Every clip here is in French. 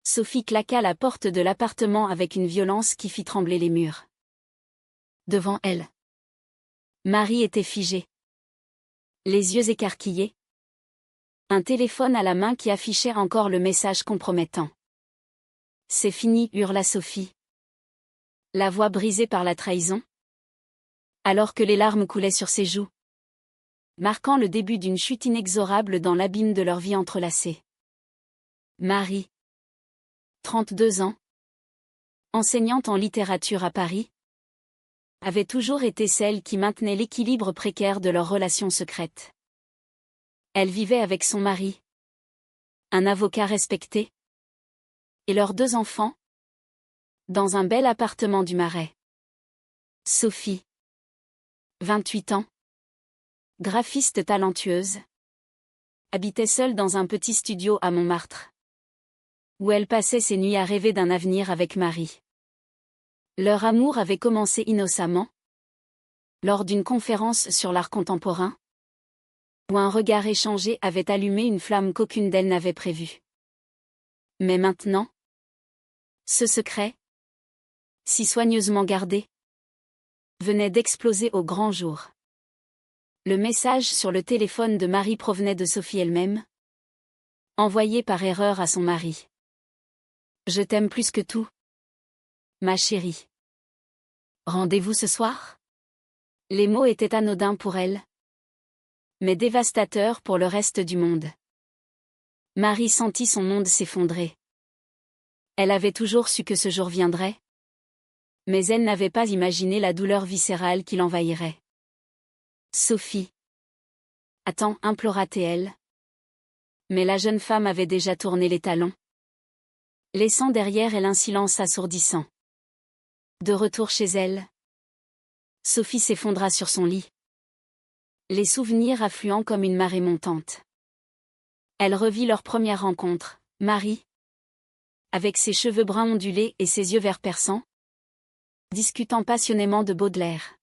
Sophie claqua la porte de l'appartement avec une violence qui fit trembler les murs. Devant elle, Marie était figée, les yeux écarquillés, un téléphone à la main qui affichait encore le message compromettant. « C'est fini » hurla Sophie, la voix brisée par la trahison, alors que les larmes coulaient sur ses joues, marquant le début d'une chute inexorable dans l'abîme de leur vie entrelacée. Marie, 32 ans, enseignante en littérature à Paris, avait toujours été celle qui maintenait l'équilibre précaire de leur relation secrète. Elle vivait avec son mari, un avocat respecté, et leurs 2 enfants, dans un bel appartement du Marais. Sophie, 28 ans, graphiste talentueuse, habitait seule dans un petit studio à Montmartre, où elle passait ses nuits à rêver d'un avenir avec Marie. Leur amour avait commencé innocemment, lors d'une conférence sur l'art contemporain, où un regard échangé avait allumé une flamme qu'aucune d'elles n'avait prévue. Mais maintenant, ce secret, si soigneusement gardé, venait d'exploser au grand jour. Le message sur le téléphone de Marie provenait de Sophie elle-même, envoyé par erreur à son mari. « Je t'aime plus que tout, ma chérie. Rendez-vous ce soir ?» Les mots étaient anodins pour elle, mais dévastateurs pour le reste du monde. Marie sentit son monde s'effondrer. Elle avait toujours su que ce jour viendrait, mais elle n'avait pas imaginé la douleur viscérale qui l'envahirait. « Sophie. Attends » implora-t-elle. Mais la jeune femme avait déjà tourné les talons, laissant derrière elle un silence assourdissant. De retour chez elle, Sophie s'effondra sur son lit, les souvenirs affluant comme une marée montante. Elle revit leur première rencontre, Marie, avec ses cheveux bruns ondulés et ses yeux vert perçants, discutant passionnément de Baudelaire.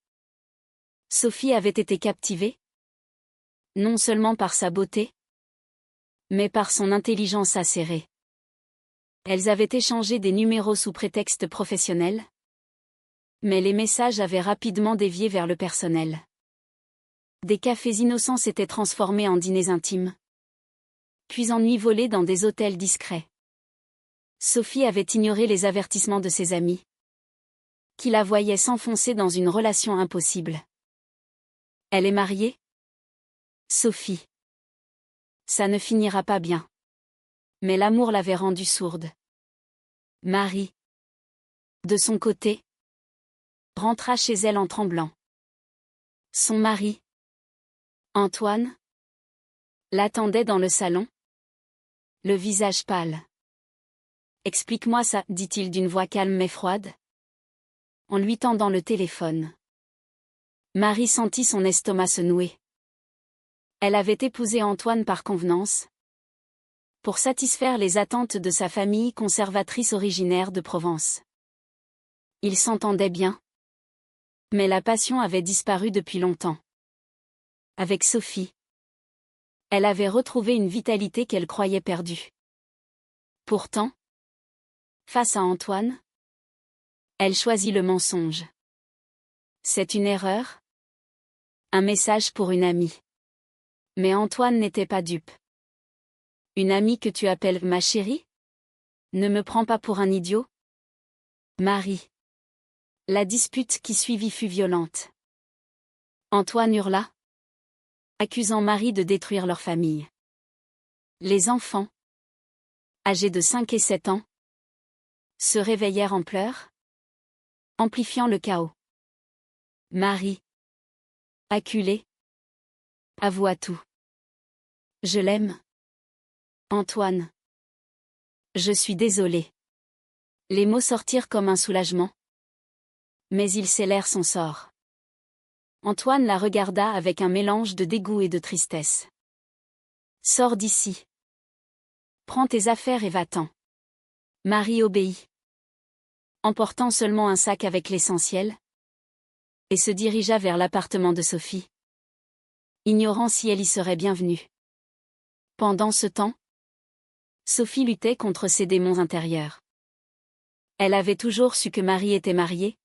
Sophie avait été captivée, non seulement par sa beauté, mais par son intelligence acérée. Elles avaient échangé des numéros sous prétexte professionnel, mais les messages avaient rapidement dévié vers le personnel. Des cafés innocents s'étaient transformés en dîners intimes, puis en nuits volées dans des hôtels discrets. Sophie avait ignoré les avertissements de ses amis, qui la voyaient s'enfoncer dans une relation impossible. Elle est mariée ? Sophie. Ça ne finira pas bien. Mais l'amour l'avait rendue sourde. Marie, de son côté, rentra chez elle en tremblant. Son mari, Antoine, l'attendait dans le salon, le visage pâle. « Explique-moi ça » dit-il d'une voix calme mais froide, en lui tendant le téléphone. Marie sentit son estomac se nouer. Elle avait épousé Antoine par convenance, pour satisfaire les attentes de sa famille conservatrice originaire de Provence. Ils s'entendaient bien, mais la passion avait disparu depuis longtemps. Avec Sophie, elle avait retrouvé une vitalité qu'elle croyait perdue. Pourtant, face à Antoine, elle choisit le mensonge. C'est une erreur ? Un message pour une amie. Mais Antoine n'était pas dupe. Une amie que tu appelles ma chérie ? Ne me prends pas pour un idiot ? Marie. La dispute qui suivit fut violente. Antoine hurla, accusant Marie de détruire leur famille. Les enfants, âgés de 5 et 7 ans, se réveillèrent en pleurs, amplifiant le chaos. Marie, acculée, avoua tout. Je l'aime. Antoine. Je suis désolée. Les mots sortirent comme un soulagement, mais ils scellèrent son sort. Antoine la regarda avec un mélange de dégoût et de tristesse. Sors d'ici. Prends tes affaires et va-t'en. Marie obéit, emportant seulement un sac avec l'essentiel, et se dirigea vers l'appartement de Sophie, ignorant si elle y serait bienvenue. Pendant ce temps, Sophie luttait contre ses démons intérieurs. Elle avait toujours su que Marie était mariée.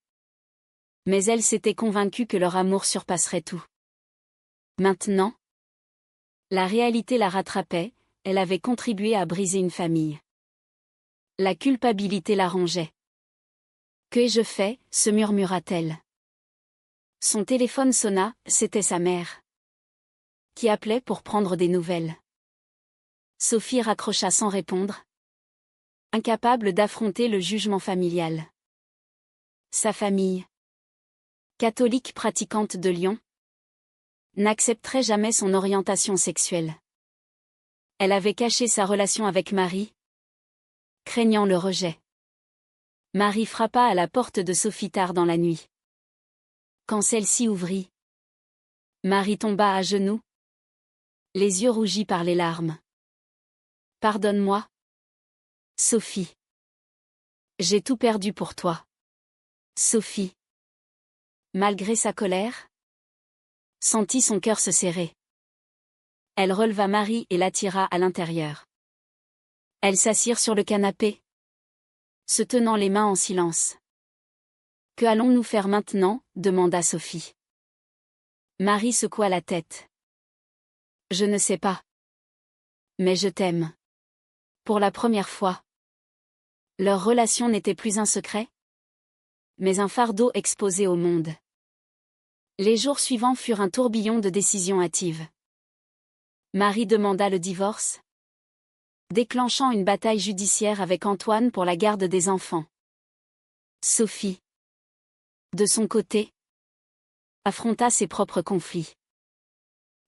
Mais elle s'était convaincue que leur amour surpasserait tout. Maintenant, la réalité la rattrapait, elle avait contribué à briser une famille. La culpabilité la rongeait. « Que ai-je fait ?» se murmura-t-elle. Son téléphone sonna, c'était sa mère, qui appelait pour prendre des nouvelles. Sophie raccrocha sans répondre, incapable d'affronter le jugement familial. Sa famille, catholique pratiquante de Lyon, n'accepterait jamais son orientation sexuelle. Elle avait caché sa relation avec Marie, craignant le rejet. Marie frappa à la porte de Sophie tard dans la nuit. Quand celle-ci ouvrit, Marie tomba à genoux, les yeux rougis par les larmes. « Pardonne-moi, Sophie. J'ai tout perdu pour toi. » Sophie, malgré sa colère, sentit son cœur se serrer. Elle releva Marie et l'attira à l'intérieur. Elles s'assirent sur le canapé, se tenant les mains en silence. « Que allons-nous faire maintenant ?» demanda Sophie. Marie secoua la tête. « Je ne sais pas. Mais je t'aime. » Pour la première fois, leur relation n'était plus un secret, mais un fardeau exposé au monde. Les jours suivants furent un tourbillon de décisions hâtives. Marie demanda le divorce, déclenchant une bataille judiciaire avec Antoine pour la garde des enfants. Sophie, de son côté, affronta ses propres conflits.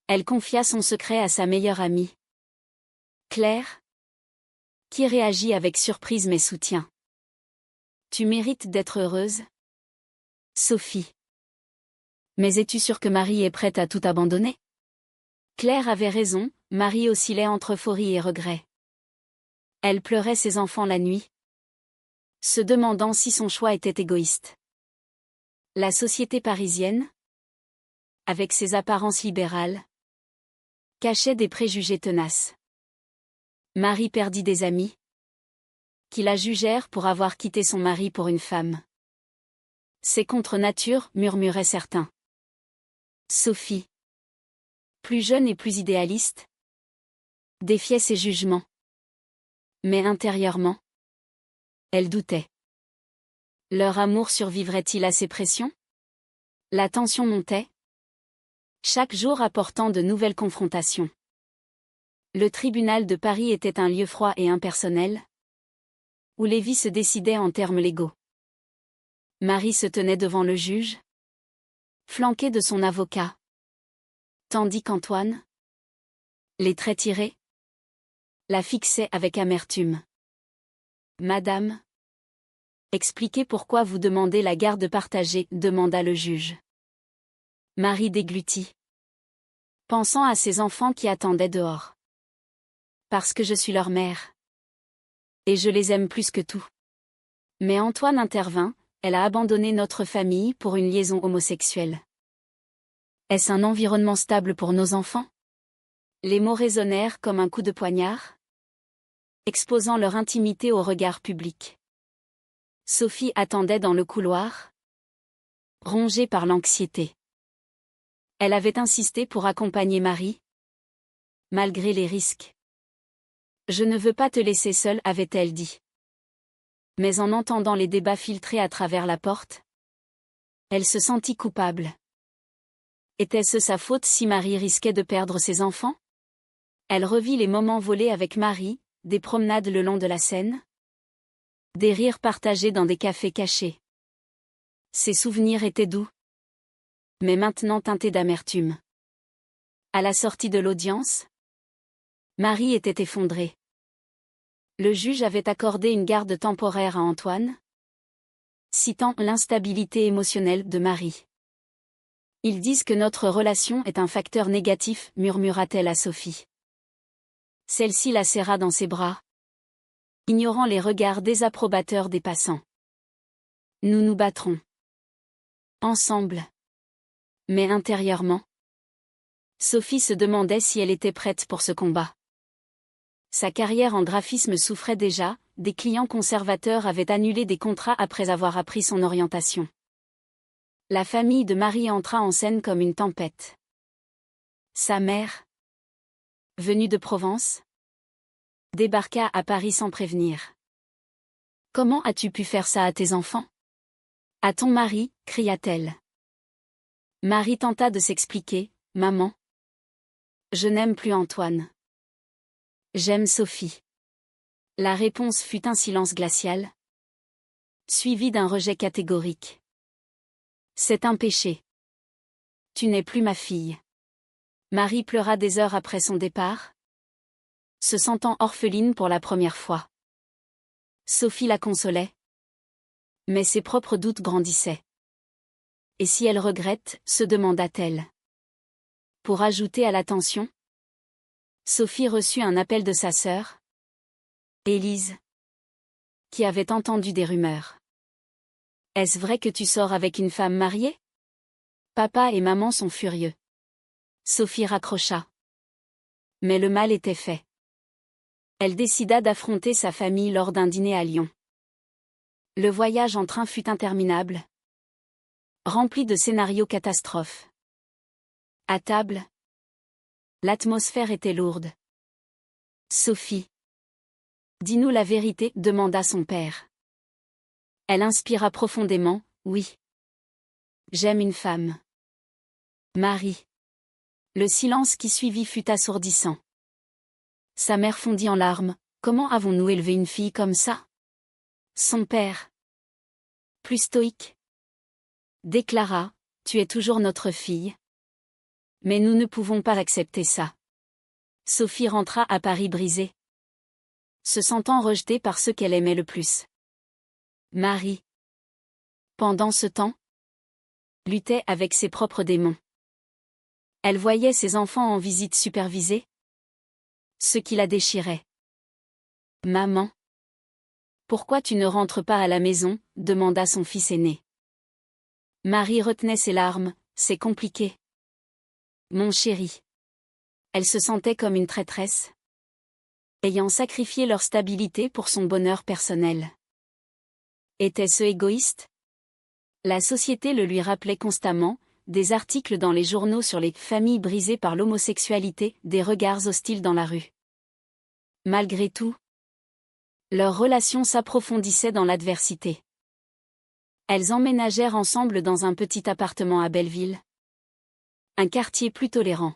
Elle confia son secret à sa meilleure amie, Claire, qui réagit avec surprise mais soutien. « Tu mérites d'être heureuse, Sophie. Mais es-tu sûre que Marie est prête à tout abandonner ?» Claire avait raison, Marie oscillait entre euphorie et regret. Elle pleurait ses enfants la nuit, se demandant si son choix était égoïste. La société parisienne, avec ses apparences libérales, cachait des préjugés tenaces. Marie perdit des amis, qui la jugèrent pour avoir quitté son mari pour une femme. « C'est contre nature » murmuraient certains. Sophie, plus jeune et plus idéaliste, défiait ses jugements. Mais intérieurement, elle doutait. Leur amour survivrait-il à ces pressions? La tension montait, chaque jour apportant de nouvelles confrontations. Le tribunal de Paris était un lieu froid et impersonnel, où les vies se décidaient en termes légaux. Marie se tenait devant le juge, flanquée de son avocat, tandis qu'Antoine, les traits tirés, la fixait avec amertume. « Madame, expliquez pourquoi vous demandez la garde partagée » demanda le juge. Marie déglutit, pensant à ses enfants qui attendaient dehors. « Parce que je suis leur mère. Et je les aime plus que tout. » Mais Antoine intervint, « Elle a abandonné notre famille pour une liaison homosexuelle. Est-ce un environnement stable pour nos enfants ?» Les mots résonnèrent comme un coup de poignard, exposant leur intimité au regard public. Sophie attendait dans le couloir, rongée par l'anxiété. Elle avait insisté pour accompagner Marie, malgré les risques. « Je ne veux pas te laisser seule » avait-elle dit. Mais en entendant les débats filtrer à travers la porte, elle se sentit coupable. Était-ce sa faute si Marie risquait de perdre ses enfants? Elle revit les moments volés avec Marie, des promenades le long de la Seine, des rires partagés dans des cafés cachés. Ces souvenirs étaient doux, mais maintenant teintés d'amertume. À la sortie de l'audience, Marie était effondrée. Le juge avait accordé une garde temporaire à Antoine, citant l'instabilité émotionnelle de Marie. « Ils disent que notre relation est un facteur négatif » murmura-t-elle à Sophie. Celle-ci la serra dans ses bras, ignorant les regards désapprobateurs des passants. « Nous nous battrons. Ensemble. » Mais intérieurement, Sophie se demandait si elle était prête pour ce combat. Sa carrière en graphisme souffrait déjà, des clients conservateurs avaient annulé des contrats après avoir appris son orientation. La famille de Marie entra en scène comme une tempête. Sa mère, venue de Provence, débarqua à Paris sans prévenir. « Comment as-tu pu faire ça à tes enfants ? À ton mari » cria-t-elle. Marie tenta de s'expliquer. « Maman, je n'aime plus Antoine. J'aime Sophie. » La réponse fut un silence glacial, suivi d'un rejet catégorique. « C'est un péché. Tu n'es plus ma fille. » Marie pleura des heures après son départ, se sentant orpheline pour la première fois. Sophie la consolait, mais ses propres doutes grandissaient. Et si elle regrette, se demanda-t-elle. Pour ajouter à la tension, Sophie reçut un appel de sa sœur, Élise, qui avait entendu des rumeurs. « Est-ce vrai que tu sors avec une femme mariée ? Papa et maman sont furieux. » Sophie raccrocha. Mais le mal était fait. Elle décida d'affronter sa famille lors d'un dîner à Lyon. Le voyage en train fut interminable, rempli de scénarios catastrophes. À table, l'atmosphère était lourde. « Sophie, dis-nous la vérité » demanda son père. Elle inspira profondément. « Oui. J'aime une femme. Marie. » Le silence qui suivit fut assourdissant. Sa mère fondit en larmes. « Comment avons-nous élevé une fille comme ça ? » Son père, plus stoïque, déclara, « Tu es toujours notre fille. Mais nous ne pouvons pas accepter ça. » Sophie rentra à Paris brisée, se sentant rejetée par ceux qu'elle aimait le plus. Marie, pendant ce temps, luttait avec ses propres démons. Elle voyait ses enfants en visite supervisée, ce qui la déchirait. « Maman, pourquoi tu ne rentres pas à la maison ?» demanda son fils aîné. Marie retenait ses larmes. « C'est compliqué. Mon chéri. » Elle se sentait comme une traîtresse, ayant sacrifié leur stabilité pour son bonheur personnel. Était-ce égoïste ? La société le lui rappelait constamment, des articles dans les journaux sur les familles brisées par l'homosexualité, des regards hostiles dans la rue. Malgré tout, leur relation s'approfondissait dans l'adversité. Elles emménagèrent ensemble dans un petit appartement à Belleville, un quartier plus tolérant.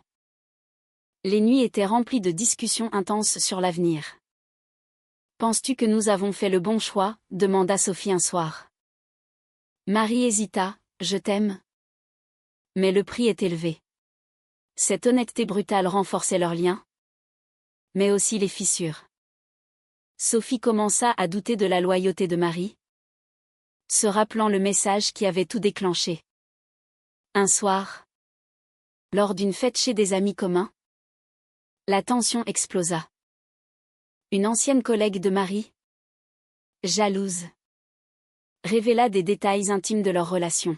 Les nuits étaient remplies de discussions intenses sur l'avenir. « Penses-tu que nous avons fait le bon choix ?» demanda Sophie un soir. Marie hésita. « Je t'aime. Mais le prix est élevé. » Cette honnêteté brutale renforçait leur lien, mais aussi les fissures. Sophie commença à douter de la loyauté de Marie, se rappelant le message qui avait tout déclenché. Un soir, lors d'une fête chez des amis communs, la tension explosa. Une ancienne collègue de Marie, jalouse, révéla des détails intimes de leur relation.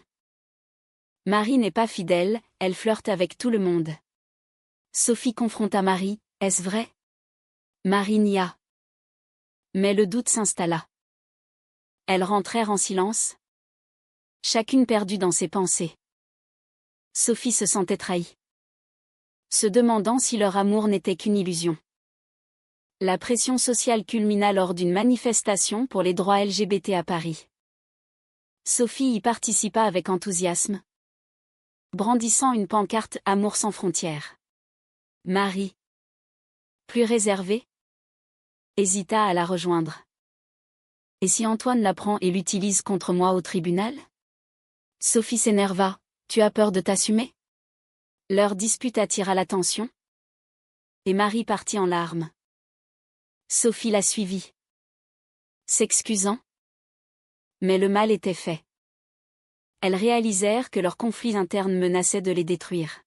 Marie n'est pas fidèle, elle flirte avec tout le monde. Sophie confronta Marie. « Est-ce vrai ? » Marie nia. Mais le doute s'installa. Elles rentrèrent en silence, chacune perdue dans ses pensées. Sophie se sentait trahie, se demandant si leur amour n'était qu'une illusion. La pression sociale culmina lors d'une manifestation pour les droits LGBT à Paris. Sophie y participa avec enthousiasme, brandissant une pancarte « Amour sans frontières ». Marie, plus réservée, hésita à la rejoindre. « Et si Antoine l'apprend et l'utilise contre moi au tribunal ?» Sophie s'énerva. « Tu as peur de t'assumer ?» Leur dispute attira l'attention, et Marie partit en larmes. Sophie la suivit, s'excusant, mais le mal était fait. Elles réalisèrent que leurs conflits internes menaçaient de les détruire.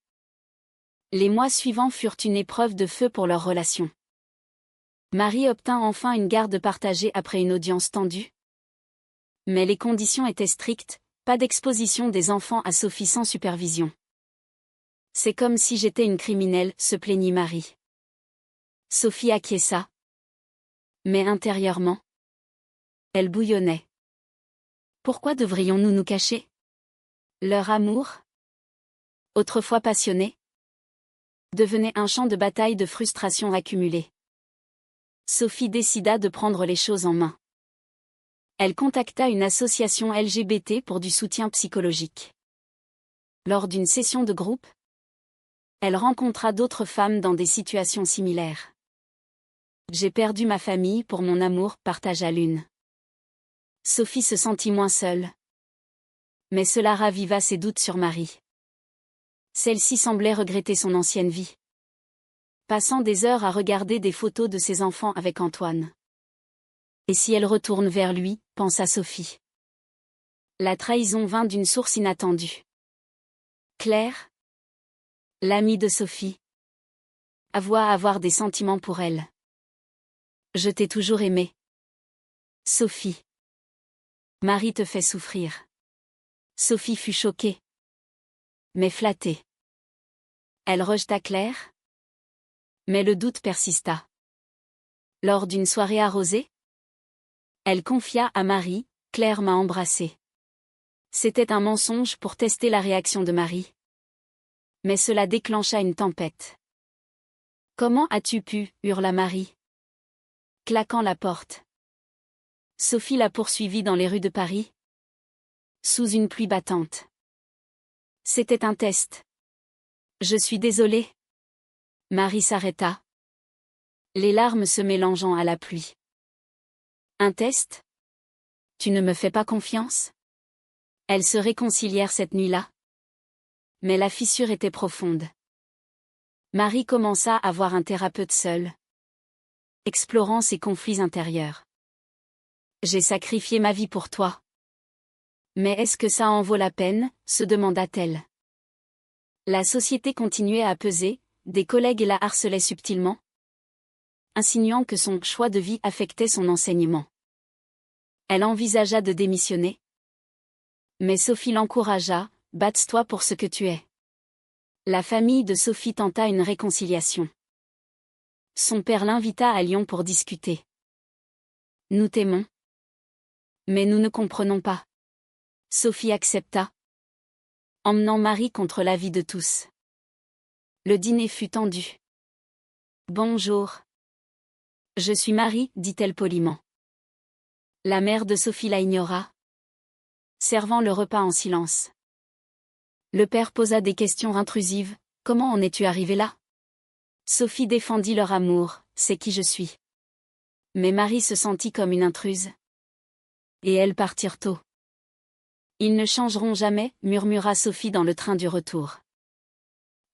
Les mois suivants furent une épreuve de feu pour leur relation. Marie obtint enfin une garde partagée après une audience tendue. Mais les conditions étaient strictes, pas d'exposition des enfants à Sophie sans supervision. « C'est comme si j'étais une criminelle », se plaignit Marie. Sophie acquiesça. Mais intérieurement, elle bouillonnait. Pourquoi devrions-nous nous cacher? Leur amour, autrefois passionné, devenait un champ de bataille de frustration accumulée. Sophie décida de prendre les choses en main. Elle contacta une association LGBT pour du soutien psychologique. Lors d'une session de groupe, elle rencontra d'autres femmes dans des situations similaires. J'ai perdu ma famille pour mon amour, partagea l'une. Sophie se sentit moins seule. Mais cela raviva ses doutes sur Marie. Celle-ci semblait regretter son ancienne vie, passant des heures à regarder des photos de ses enfants avec Antoine. Et si elle retourne vers lui, pensa Sophie. La trahison vint d'une source inattendue. Claire, l'amie de Sophie, avoua avoir des sentiments pour elle. Je t'ai toujours aimé. Sophie. Marie te fait souffrir. Sophie fut choquée, mais flattée. Elle rejeta Claire, mais le doute persista. Lors d'une soirée arrosée, elle confia à Marie, Claire m'a embrassée. C'était un mensonge pour tester la réaction de Marie. Mais cela déclencha une tempête. Comment as-tu pu, hurla Marie, claquant la porte. Sophie la poursuivit dans les rues de Paris, sous une pluie battante. C'était un test. Je suis désolée. Marie s'arrêta, les larmes se mélangeant à la pluie. Un test? Tu ne me fais pas confiance? Elles se réconcilièrent cette nuit-là. Mais la fissure était profonde. Marie commença à voir un thérapeute seul, explorant ses conflits intérieurs. J'ai sacrifié ma vie pour toi. Mais est-ce que ça en vaut la peine, se demanda-t-elle. La société continuait à peser, des collègues la harcelaient subtilement, insinuant que son choix de vie affectait son enseignement. Elle envisagea de démissionner. Mais Sophie l'encouragea, bats-toi pour ce que tu es. La famille de Sophie tenta une réconciliation. Son père l'invita à Lyon pour discuter. Nous t'aimons. Mais nous ne comprenons pas. Sophie accepta, emmenant Marie contre l'avis de tous. Le dîner fut tendu. Bonjour. Je suis Marie, dit-elle poliment. La mère de Sophie la ignora, servant le repas en silence. Le père posa des questions intrusives. Comment en es-tu arrivé là? Sophie défendit leur amour, c'est qui je suis. Mais Marie se sentit comme une intruse. Et elles partirent tôt. Ils ne changeront jamais, murmura Sophie dans le train du retour.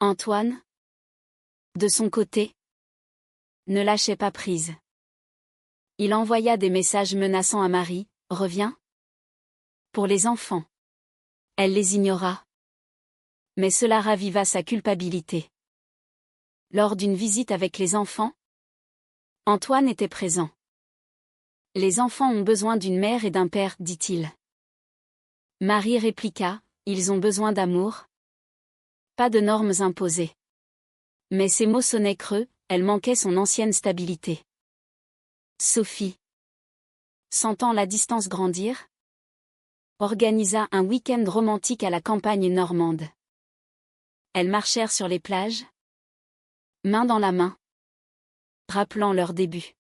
Antoine, de son côté, ne lâchait pas prise. Il envoya des messages menaçants à Marie, reviens. Pour les enfants. Elle les ignora. Mais cela raviva sa culpabilité. Lors d'une visite avec les enfants, Antoine était présent. Les enfants ont besoin d'une mère et d'un père, dit-il. Marie répliqua, ils ont besoin d'amour. Pas de normes imposées. Mais ces mots sonnaient creux, elle manquait son ancienne stabilité. Sophie, sentant la distance grandir, organisa un week-end romantique à la campagne normande. Elles marchèrent sur les plages, main dans la main, rappelant leur début.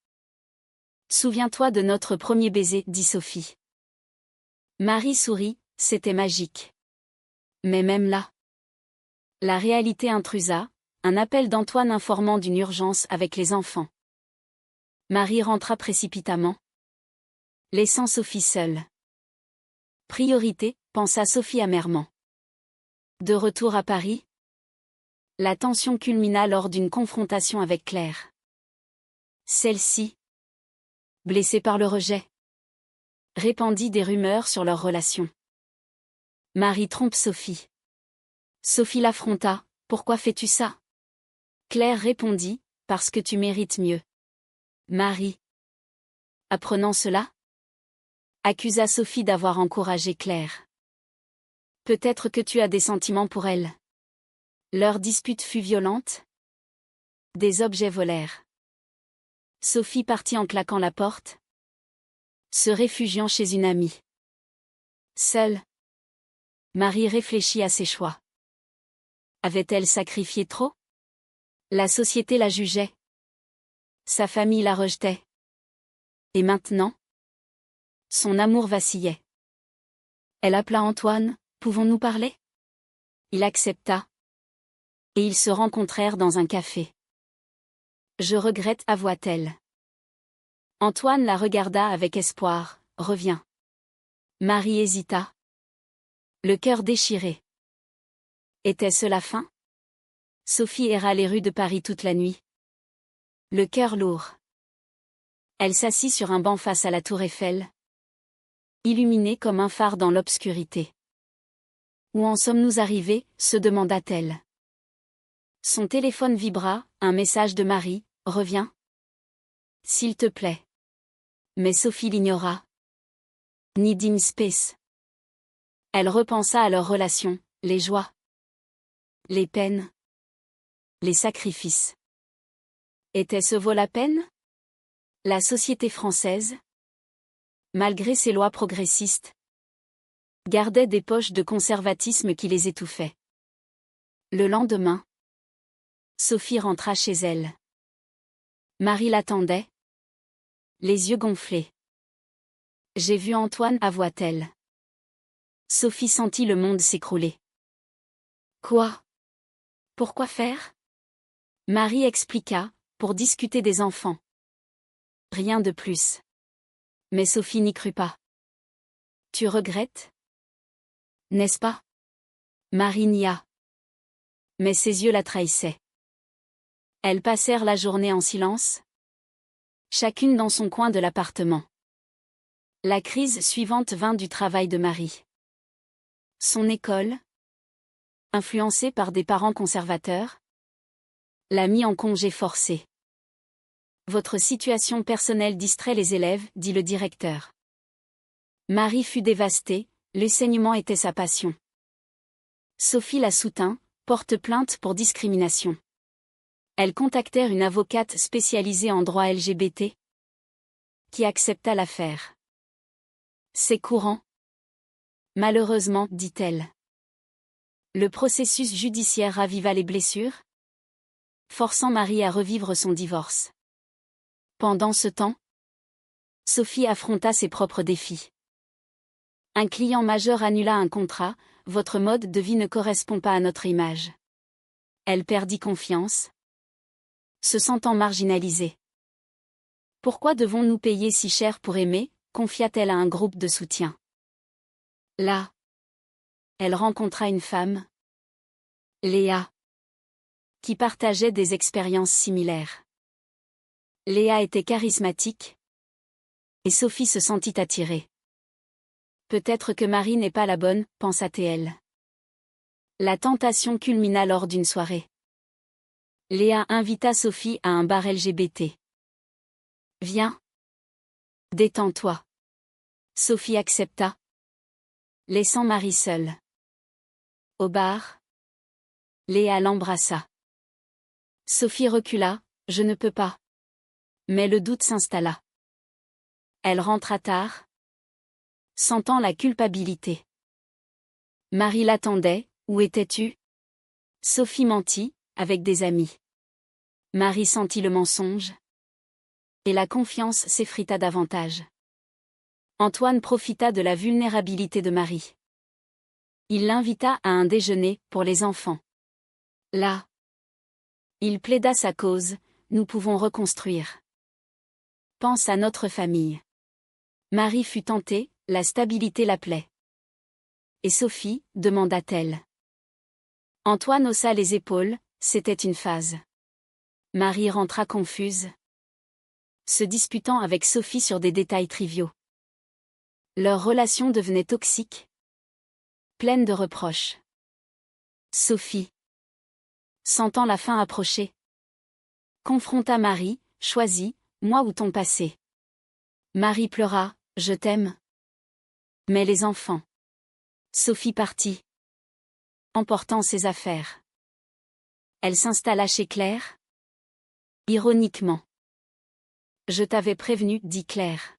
Souviens-toi de notre premier baiser, dit Sophie. Marie sourit, c'était magique. Mais même là, la réalité intrusa, un appel d'Antoine informant d'une urgence avec les enfants. Marie rentra précipitamment, laissant Sophie seule. Priorité, pensa Sophie amèrement. De retour à Paris, la tension culmina lors d'une confrontation avec Claire. Celle-ci, blessée par le rejet, répandit des rumeurs sur leur relation. Marie trompe Sophie. Sophie l'affronta, pourquoi fais-tu ça? Claire répondit, parce que tu mérites mieux. Marie, apprenant cela, accusa Sophie d'avoir encouragé Claire. Peut-être que tu as des sentiments pour elle. Leur dispute fut violente. Des objets volèrent. Sophie partit en claquant la porte, se réfugiant chez une amie. Seule, Marie réfléchit à ses choix. Avait-elle sacrifié trop? La société la jugeait. Sa famille la rejetait. Et maintenant? Son amour vacillait. Elle appela Antoine, pouvons-nous parler? Il accepta. Et ils se rencontrèrent dans un café. Je regrette, avoua-t-elle. Antoine la regarda avec espoir, reviens. Marie hésita. Le cœur déchiré. Était-ce la fin? Sophie erra les rues de Paris toute la nuit. Le cœur lourd. Elle s'assit sur un banc face à la tour Eiffel, illuminée comme un phare dans l'obscurité. Où en sommes-nous arrivés? Se demanda-t-elle. Son téléphone vibra, un message de Marie, reviens. S'il te plaît. Mais Sophie l'ignora. Need in space. Elle repensa à leur relation, les joies, les peines, les sacrifices. Était-ce vaut la peine? La société française, malgré ses lois progressistes, gardait des poches de conservatisme qui les étouffaient. Le lendemain, Sophie rentra chez elle. Marie l'attendait, les yeux gonflés. J'ai vu Antoine, avoua-t-elle. Sophie sentit le monde s'écrouler. Quoi? Pourquoi faire? Marie expliqua, pour discuter des enfants. Rien de plus. Mais Sophie n'y crut pas. Tu regrettes? N'est-ce pas? Marie nia. Mais ses yeux la trahissaient. Elles passèrent la journée en silence, chacune dans son coin de l'appartement. La crise suivante vint du travail de Marie. Son école, influencée par des parents conservateurs, l'a mis en congé forcé. Votre situation personnelle distrait les élèves, dit le directeur. Marie fut dévastée, l'enseignement était sa passion. Sophie la soutint, porte plainte pour discrimination. Elles contactèrent une avocate spécialisée en droit LGBT, qui accepta l'affaire. C'est courant. Malheureusement, dit-elle. Le processus judiciaire raviva les blessures, forçant Marie à revivre son divorce. Pendant ce temps, Sophie affronta ses propres défis. Un client majeur annula un contrat, votre mode de vie ne correspond pas à notre image. Elle perdit confiance, se sentant marginalisée. Pourquoi devons-nous payer si cher pour aimer? Confia-t-elle à un groupe de soutien. Là, elle rencontra une femme, Léa, qui partageait des expériences similaires. Léa était charismatique, et Sophie se sentit attirée. Peut-être que Marie n'est pas la bonne, pensa-t-elle. La tentation culmina lors d'une soirée. Léa invita Sophie à un bar LGBT. Viens. Détends-toi. Sophie accepta, laissant Marie seule. Au bar, Léa l'embrassa. Sophie recula, je ne peux pas. Mais le doute s'installa. Elle rentra tard, sentant la culpabilité. Marie l'attendait, où étais-tu? Sophie mentit, avec des amis. Marie sentit le mensonge, et la confiance s'effrita davantage. Antoine profita de la vulnérabilité de Marie. Il l'invita à un déjeuner pour les enfants. Là, il plaida sa cause, nous pouvons reconstruire. Pense à notre famille. Marie fut tentée, la stabilité l'appelait. Et Sophie, demanda-t-elle. Antoine haussa les épaules, c'était une phase. Marie rentra confuse, se disputant avec Sophie sur des détails triviaux. Leur relation devenait toxique, pleine de reproches. Sophie, sentant la fin approcher, confronta Marie, choisis, moi ou ton passé. Marie pleura, je t'aime. Mais les enfants. Sophie partit, emportant ses affaires. Elle s'installa chez Claire, ironiquement. Je t'avais prévenu, dit Claire.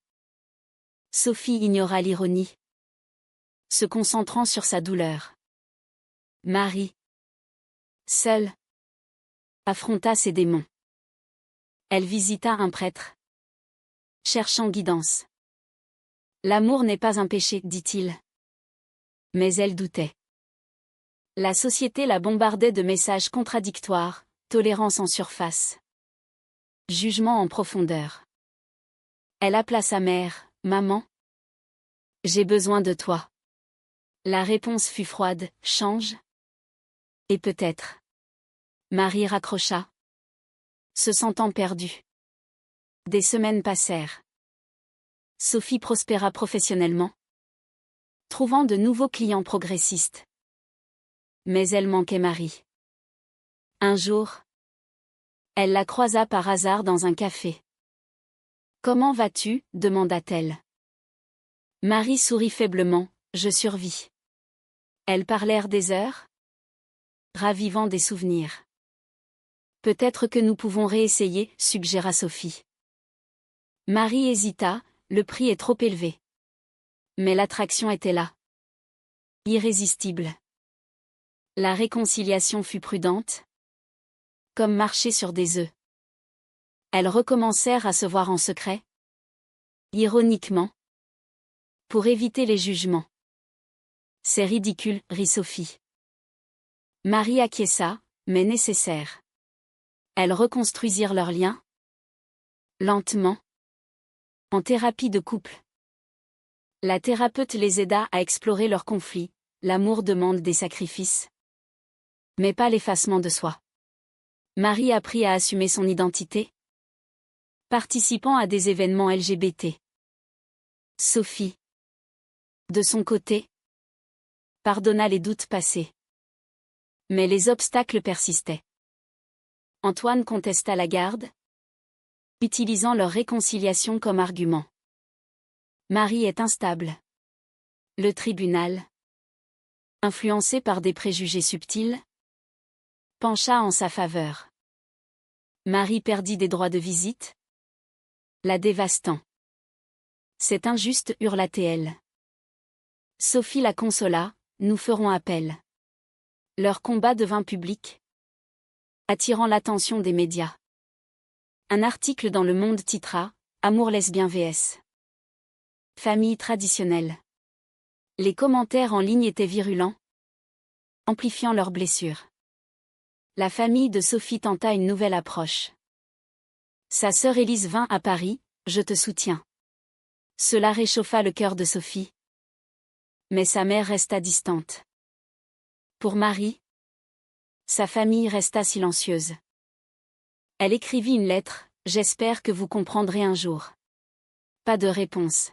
Sophie ignora l'ironie, se concentrant sur sa douleur. Marie, seule, affronta ses démons. Elle visita un prêtre, cherchant guidance. L'amour n'est pas un péché, dit-il. Mais elle doutait. La société la bombardait de messages contradictoires, tolérance en surface, jugement en profondeur. Elle appela sa mère, « Maman, j'ai besoin de toi. » La réponse fut froide, « Change. » Et peut-être. Marie raccrocha, se sentant perdue. Des semaines passèrent. Sophie prospéra professionnellement, trouvant de nouveaux clients progressistes. Mais elle manquait Marie. Un jour, elle la croisa par hasard dans un café. « Comment vas-tu » demanda-t-elle. Marie sourit faiblement, « Je survis. » Elles parlèrent des heures, ravivant des souvenirs. « Peut-être que nous pouvons réessayer, » suggéra Sophie. Marie hésita, le prix est trop élevé. Mais l'attraction était là. Irrésistible. La réconciliation fut prudente, comme marcher sur des œufs. Elles recommencèrent à se voir en secret, ironiquement, pour éviter les jugements. C'est ridicule, rit Sophie. Marie acquiesça, mais nécessaire. Elles reconstruisirent leur lien, lentement, en thérapie de couple. La thérapeute les aida à explorer leurs conflits. L'amour demande des sacrifices, mais pas l'effacement de soi. Marie apprit à assumer son identité, participant à des événements LGBT. Sophie, de son côté, pardonna les doutes passés. Mais les obstacles persistaient. Antoine contesta la garde, utilisant leur réconciliation comme argument. Marie est instable. Le tribunal, influencé par des préjugés subtils, pencha en sa faveur. Marie perdit des droits de visite, la dévastant. C'est injuste, hurla-t-elle. Sophie la consola, nous ferons appel. Leur combat devint public, attirant l'attention des médias. Un article dans Le Monde titra « Amour lesbien vs. Famille traditionnelle ». Les commentaires en ligne étaient virulents, amplifiant leurs blessures. La famille de Sophie tenta une nouvelle approche. Sa sœur Élise vint à Paris, « Je te soutiens ». Cela réchauffa le cœur de Sophie. Mais sa mère resta distante. Pour Marie, sa famille resta silencieuse. Elle écrivit une lettre, « J'espère que vous comprendrez un jour. » Pas de réponse.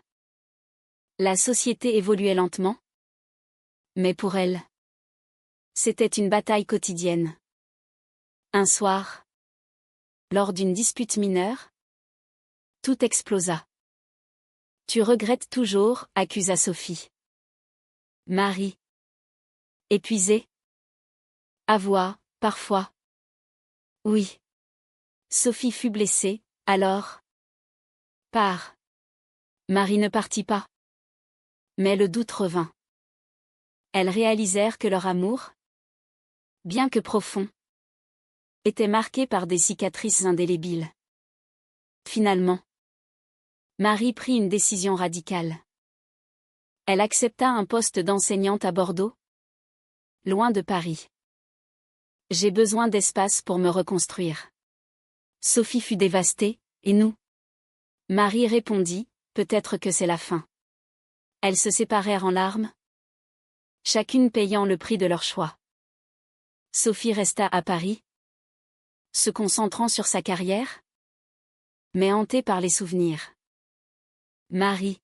La société évoluait lentement. Mais pour elle, c'était une bataille quotidienne. Un soir, lors d'une dispute mineure, tout explosa. « Tu regrettes toujours » accusa Sophie. Marie, épuisée, avoua, « Parfois. » Oui. Sophie fut blessée, alors. Pars. Marie ne partit pas. Mais le doute revint. Elles réalisèrent que leur amour, bien que profond, était marqué par des cicatrices indélébiles. Finalement, Marie prit une décision radicale. Elle accepta un poste d'enseignante à Bordeaux, loin de Paris. « J'ai besoin d'espace pour me reconstruire. » Sophie fut dévastée, « Et nous ?» Marie répondit, « Peut-être que c'est la fin. » Elles se séparèrent en larmes, chacune payant le prix de leur choix. Sophie resta à Paris, se concentrant sur sa carrière, mais hantée par les souvenirs. Marie,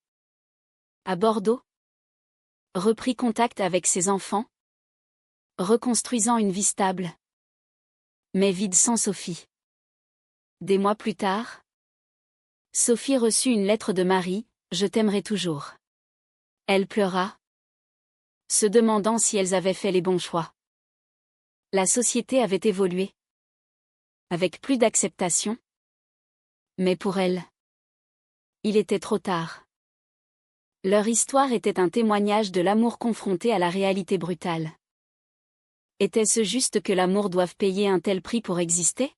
à Bordeaux, reprit contact avec ses enfants, reconstruisant une vie stable, mais vide sans Sophie. Des mois plus tard, Sophie reçut une lettre de Marie, « Je t'aimerai toujours. » Elle pleura, se demandant si elles avaient fait les bons choix. La société avait évolué, avec plus d'acceptation. Mais pour elle, Il était trop tard. Leur histoire était un témoignage de l'amour confronté à la réalité brutale. Était-ce juste que l'amour doive payer un tel prix pour exister?